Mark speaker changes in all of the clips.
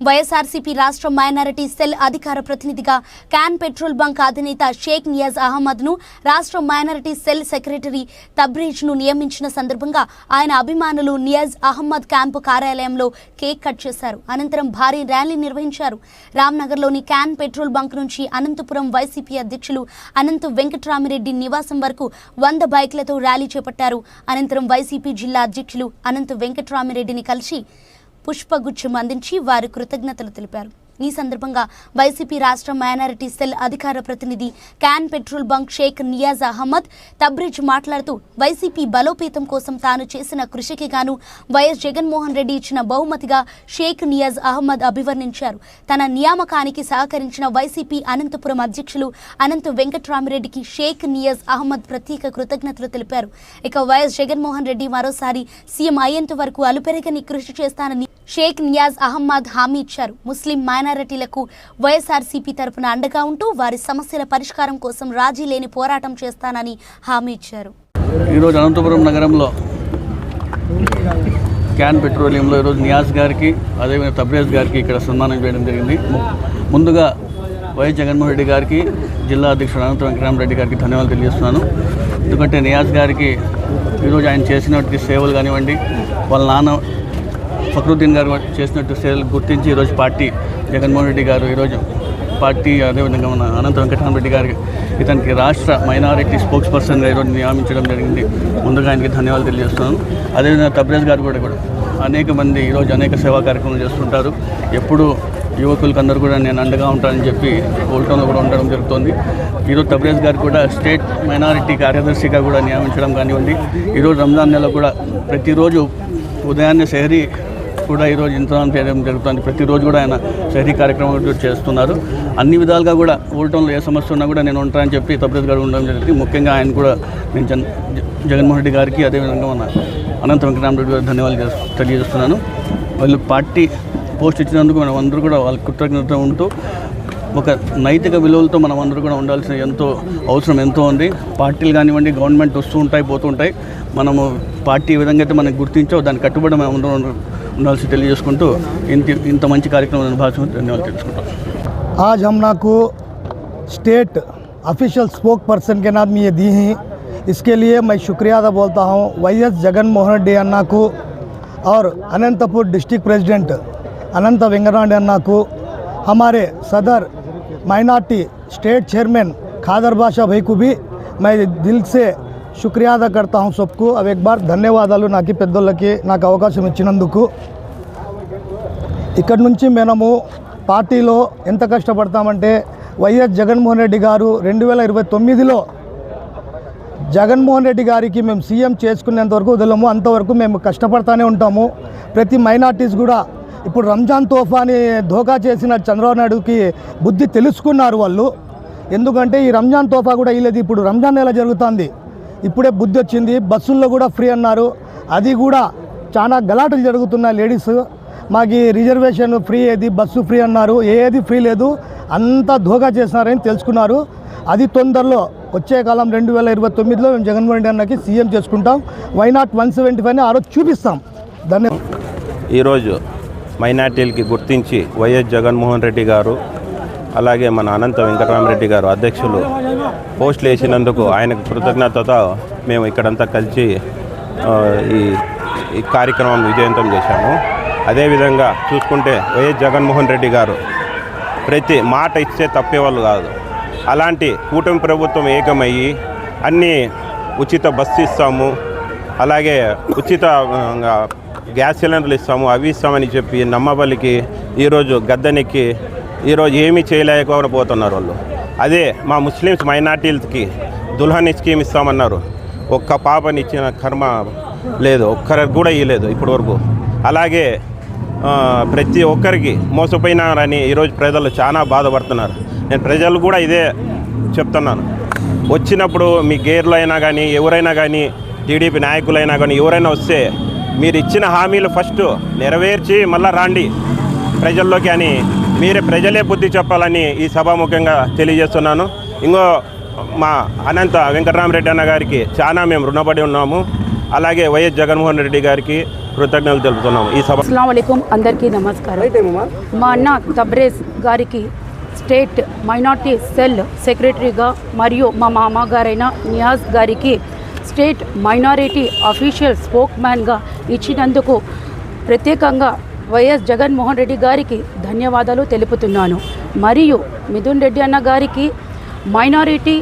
Speaker 1: వైఎస్ఆర్సీపీ రాష్ట్ర minority cell అధికార ప్రతినిధిగా క్యాన్ పెట్రోల్ బంక్ అధినేత షేక్ నియాజ్ అహ్మద్ను రాష్ట్ర మైనారిటీ సెల్ సెక్రటరీ తబ్రీజ్ను నియమించిన సందర్భంగా ఆయన అభిమానులు నియాజ్ అహ్మద్ క్యాంపు కార్యాలయంలో కేక్ కట్ చేశారు. అనంతరం భారీ ర్యాలీ నిర్వహించారు. రామ్నగర్లోని క్యాన్ పెట్రోల్ బంక్ నుంచి అనంతపురం వైసీపీ అధ్యక్షులు అనంత వెంకట్రామిరెడ్డి నివాసం వరకు 100 బైక్లతో ర్యాలీ చేపట్టారు. అనంతరం వైసీపీ జిల్లా అధ్యక్షులు అనంత వెంకట్రామిరెడ్డిని కలిసి పుష్పగుచ్చం అందించి వారు కృతజ్ఞతలు తెలిపారు. ఈ సందర్భంగా వైసీపీ రాష్ట్ర మైనారిటీ సెల్ అధికార ప్రతినిధి క్యాన్ పెట్రోల్ బంక్ షేక్ నియాజ్ అహ్మద్ తబ్రీజ్ మాట్లాడుతూ వైసీపీ బలోపేతం కోసం తాను చేసిన కృషికి గాను వైఎస్ జగన్మోహన్ రెడ్డి ఇచ్చిన బహుమతిగా షేక్ నియాజ్ అహ్మద్ అభివర్ణించారు. తన నియామకానికి సహకరించిన వైసీపీ అనంతపురం అధ్యక్షులు అనంత వెంకట్రామిరెడ్డికి షేక్ నియాజ్ అహ్మద్ ప్రత్యేక కృతజ్ఞతలు తెలిపారు. ఇక వైఎస్ జగన్మోహన్ రెడ్డి మరోసారి సీఎం అయ్యేంత వరకు అలుపెరగని కృషి చేస్తానని షేక్ నియాజ్ అహ్మద్ హామీ ఇచ్చారు. ముస్లిం మైనారిటీలకు వైఎస్ఆర్సీపీ తరపున అండగా ఉంటూ వారి సమస్యల పరిష్కారం కోసం రాజీ లేని పోరాటం చేస్తానని హామీ ఇచ్చారు.
Speaker 2: ఈరోజు అనంతపురం నగరంలో క్యాన్ పెట్రోలియంలో ఈరోజు నియాజ్ గారికి అదేవిధంగా తబ్రేజ్ గారికి ఇక్కడ సన్మానం చేయడం జరిగింది. ముందుగా వైఎస్ జగన్మోహన్ రెడ్డి గారికి జిల్లా అధ్యక్షుడు అనంత వెంకటరామరెడ్డి గారికి ధన్యవాదాలు తెలియజేస్తున్నాను. ఎందుకంటే నియాజ్ గారికి ఈరోజు ఆయన చేసినటువంటి సేవలు కానివ్వండి, వాళ్ళ నాన్న ఫక్రుద్దీన్ గారు చేసినట్టు సేవలు గుర్తించి ఈరోజు పార్టీ జగన్మోహన్ రెడ్డి గారు ఈరోజు పార్టీ అదేవిధంగా మన అనంత వెంకటరామరెడ్డి గారికి ఇతనికి రాష్ట్ర మైనారిటీ స్పోక్స్ పర్సన్గా ఈరోజు నియమించడం జరిగింది. ముందుగా ఆయనకి ధన్యవాదాలు తెలియజేస్తున్నాను. అదేవిధంగా తబ్రేజ్ గారు కూడా అనేక మంది ఈరోజు అనేక సేవా కార్యక్రమాలు చేస్తుంటారు. ఎప్పుడు యువకులకు అందరూ కూడా నేను అండగా ఉంటానని చెప్పి ఓల్టోన్లో కూడా ఉండడం జరుగుతుంది. ఈరోజు తబ్రేజ్ గారు కూడా స్టేట్ మైనారిటీ కార్యదర్శిగా కూడా నియమించడం కానివ్వండి, ఈరోజు రంజాన్ నెలలో కూడా ప్రతిరోజు ఉదయాన్నే సెహరీ కూడా ఈరోజు ఇంతమంది చేయడం జరుగుతుంది. ప్రతిరోజు కూడా ఆయన శహరీ కార్యక్రమం చేస్తున్నారు. అన్ని విధాలుగా కూడా ఓల్టోన్లో ఏ సమస్య ఉన్నా కూడా నేను ఉంటానని చెప్పి తబ్రేజ్ గారు ఉండడం జరిగింది. ముఖ్యంగా ఆయన కూడా నేను జగన్మోహన్ రెడ్డి గారికి అదేవిధంగా మన అనంత వెంకటరామరెడ్డి గారికి ధన్యవాదాలు తెలియజేస్తున్నాను. వాళ్ళు పార్టీ పోస్ట్ ఇచ్చినందుకు మనం అందరూ కూడా వాళ్ళకి కృతజ్ఞత ఉంటూ ఒక నైతిక విలువలతో మనం అందరూ కూడా ఉండాల్సిన అవసరం ఎంతో ఉంది. పార్టీలు కానివ్వండి, గవర్నమెంట్ వస్తూ ఉంటాయి, పోతూ ఉంటాయి. మనము పార్టీ ఏ విధంగా అయితే మనకు గుర్తించో దాన్ని కట్టుబడి మనం ఉండాల్సి తెలియజేసుకుంటూ ఇంత మంచి కార్యక్రమం భాషను ధన్యవాదాలు తెలుసుకుంటాం.
Speaker 3: आज हम ना को स्टेट ऑफिशियल स्पोक पर्सन के नाम ये दी हैं, इसके लिए मैं शुक्रिया अदा बोलता हूँ वाईएस जगन मोहन रेड्डी अन्ना को और अनंतपुर डिस्ट्रिक्ट प्रेसिडेंट अनंत वेंकटरामरेड्डी अन्ना को, हमारे सदर माइनॉरिटी स्टेट चेयरमैन खादर बादशाह भाई को भी मैं दिल से शुक्रिया अदा करता हूँ सबको. अब एक बार ధన్యవాదాలు నాకు పెద్దోళ్ళకి నాకు అవకాశం ఇచ్చినందుకు. ఇక్కడ నుంచి మనము పార్టీలో ఎంత కష్టపడతామంటే వైఎస్ జగన్మోహన్ రెడ్డి గారు 2029లో జగన్మోహన్ రెడ్డి గారికి మేము సీఎం చేసుకునేంత వరకు వదలము, అంతవరకు మేము కష్టపడతానే ఉంటాము. ప్రతి మైనార్టీస్ కూడా ఇప్పుడు రంజాన్ తోఫాని ధోకా చేసిన చంద్రబాబు నాయుడుకి బుద్ధి తెలుసుకున్నారు వాళ్ళు. ఎందుకంటే ఈ రంజాన్ తోఫా కూడా ఇలేదు. ఇప్పుడు రంజాన్ నెల జరుగుతుంది, ఇప్పుడే బుద్ధి వచ్చింది. బస్సుల్లో కూడా ఫ్రీ అన్నారు, అది కూడా చాలా గలాటలు జరుగుతున్నాయి. లేడీస్ మాకు రిజర్వేషన్ ఫ్రీ, ఏది బస్సు ఫ్రీ అన్నారు, ఏది ఫ్రీ లేదు, అంతా ధోకా చేస్తున్నారని తెలుసుకున్నారు. అది తొందరలో వచ్చే కాలం 2029లో మేము జగన్మోహన్ రెడ్డి అన్నకి సీఎం చేసుకుంటాం. వై నాట్ 175 ఆ రోజు చూపిస్తాం. ధన్యవాదాలు.
Speaker 4: ఈరోజు మైనార్టీలకి గుర్తించి వైఎస్ జగన్మోహన్ రెడ్డి గారు అలాగే మన అనంత వెంకటరామరెడ్డి గారు అధ్యక్షులు పోస్టులు వేసినందుకు ఆయనకు కృతజ్ఞతతో మేము ఇక్కడంతా కలిసి ఈ కార్యక్రమం విజయవంతం చేశాము. అదేవిధంగా చూసుకుంటే వైఎస్ జగన్మోహన్ రెడ్డి గారు ప్రతి మాట ఇస్తే తప్పేవాళ్ళు కాదు. అలాంటి కూటమి ప్రభుత్వం ఏకమయ్యి అన్నీ ఉచిత బస్సు ఇస్తాము, అలాగే ఉచిత గ్యాస్ సిలిండర్లు ఇస్తాము, అవి ఇస్తామని చెప్పి నమ్మబలికి ఈరోజు గద్దెనెక్కి ఈరోజు ఏమీ చేయలేకపోతున్నారు వాళ్ళు. అదే మా ముస్లిమ్స్ మైనార్టీలకి దుల్హన్ స్కీమ్ ఇస్తామన్నారు, ఒక్క పాపని ఇచ్చిన కర్మ లేదు, ఒక్కరికి కూడా ఇవ్వలేదు ఇప్పటి వరకు. అలాగే ప్రతి ఒక్కరికి మోసపోయినారని ఈరోజు ప్రజలు చాలా బాధపడుతున్నారు. నేను ప్రజలు కూడా ఇదే చెప్తున్నాను, వచ్చినప్పుడు మీ గేర్లో అయినా కానీ ఎవరైనా కానీ టీడీపీ నాయకులైనా కానీ ఎవరైనా వస్తే మీరు ఇచ్చిన హామీలు ఫస్ట్ నెరవేర్చి మళ్ళీ రాండి ప్రజల్లోకి అని ప్రజలే బుద్ధి చెప్పాలని ఈ సభాముఖంగా తెలియజేస్తున్నాను. ఇంకో మా అనంత వెంకటరామరెడ్డి అన్న గారికి చాలా మేము రుణపడి ఉన్నాము. అలాగే వైఎస్ జగన్మోహన్ రెడ్డి గారికి కృతజ్ఞతలు తెలుపుతున్నాము. ఈ సభ
Speaker 5: అస్సలాము అలైకుం, అందరికీ నమస్కారం. మా అన్న తబ్రేజ్ గారికి స్టేట్ మైనార్టీ సెల్ సెక్రటరీగా మరియు మా మామగారైన నియాజ్ గారికి స్టేట్ మైనారిటీ అఫీషియల్ స్పోక్ మ్యాన్గా ఇచ్చినందుకు ప్రత్యేకంగా వైఎస్ జగన్మోహన్ రెడ్డి గారికి ధన్యవాదాలు తెలుపుతున్నాను. మరియు మిథున్ రెడ్డి అన్న గారికి, మైనారిటీ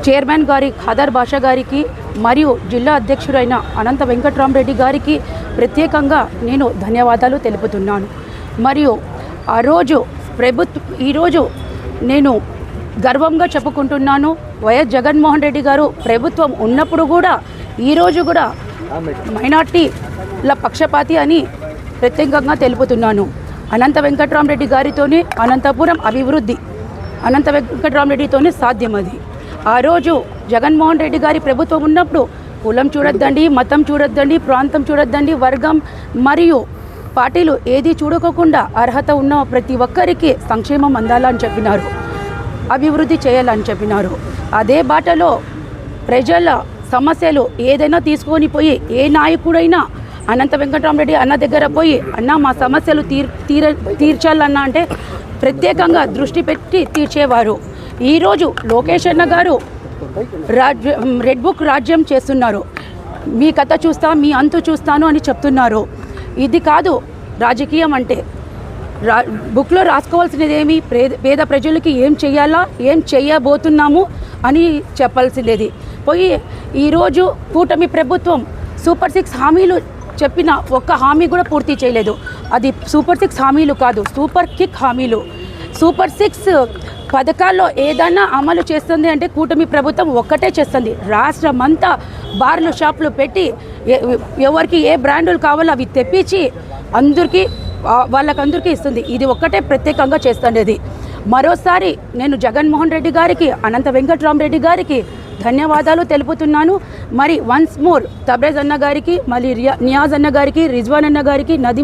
Speaker 5: చైర్మన్ గారి ఖాదర్ బాషా గారికి మరియు జిల్లా అధ్యక్షుడైన అనంత వెంకట్రామరెడ్డి గారికి ప్రత్యేకంగా నేను ధన్యవాదాలు తెలుపుతున్నాను. మరియు ఈరోజు నేను గర్వంగా చెప్పుకుంటున్నాను, వైఎస్ జగన్మోహన్ రెడ్డి గారు ప్రభుత్వం ఉన్నప్పుడు కూడా ఈరోజు కూడా మైనార్టీల పక్షపాతి అని ప్రత్యేకంగా తెలుపుతున్నాను. అనంత వెంకట్రామరెడ్డి గారితోనే అనంతపురం అభివృద్ధి అనంత వెంకట్రామరెడ్డితోనే సాధ్యం. అది ఆ రోజు జగన్మోహన్ రెడ్డి గారి ప్రభుత్వం ఉన్నప్పుడు కులం చూడొద్దండి, మతం చూడొద్దండి, ప్రాంతం చూడొద్దండి, వర్గం మరియు పార్టీలు ఏది చూడకోకుండా అర్హత ఉన్న ప్రతి ఒక్కరికి సంక్షేమం అందాలని చెప్పినారు, అభివృద్ధి చేయాలని చెప్పినారు. అదే బాటలో ప్రజల సమస్యలు ఏదైనా తీసుకొని పోయి ఏ నాయకుడైనా అనంత వెంకట్రామరెడ్డి అన్న దగ్గర పోయి అన్న మా సమస్యలు తీర్చాలన్నా అంటే ప్రత్యేకంగా దృష్టి పెట్టి తీర్చేవారు. ఈరోజు లోకేష్ అన్న గారు రెడ్ బుక్ రాజ్యం చేస్తున్నారు. మీ కథ చూస్తా, మీ అంతు చూస్తాను అని చెప్తున్నారు. ఇది కాదు రాజకీయం అంటే. బుక్లో రాసుకోవాల్సినది ఏమి, పేద ప్రజలకి ఏం చేయాలా, ఏం చేయబోతున్నాము అని చెప్పాల్సిందేది పోయి ఈరోజు కూటమి ప్రభుత్వం సూపర్ 6 హామీలు చెప్పిన ఒక్క హామీ కూడా పూర్తి చేయలేదు. అది సూపర్ 6 హామీలు కాదు, సూపర్ కిక్ హామీలు. సూపర్ 6 పథకాల్లో ఏదైనా అమలు చేస్తుంది అంటే కూటమి ప్రభుత్వం ఒక్కటే చేస్తుంది. రాష్ట్రమంతా బార్లు షాపులు పెట్టి ఎవరికి ఏ బ్రాండులు కావాలో అవి తెప్పించి వాళ్ళకందరికీ ఇస్తుంది. ఇది ఒక్కటే ప్రత్యేకంగా చేస్తుండేది. మరోసారి నేను జగన్మోహన్ రెడ్డి గారికి, అనంత వెంకట్రామరెడ్డి గారికి ధన్యవాదాలు తెలుపుతున్నాను. మరి వన్స్ మోర్ తబ్రేజ్ అన్న గారికి, మళ్ళీ నియాజ్ అన్న గారికి, రిజ్వాన్ అన్న గారికి, నదీం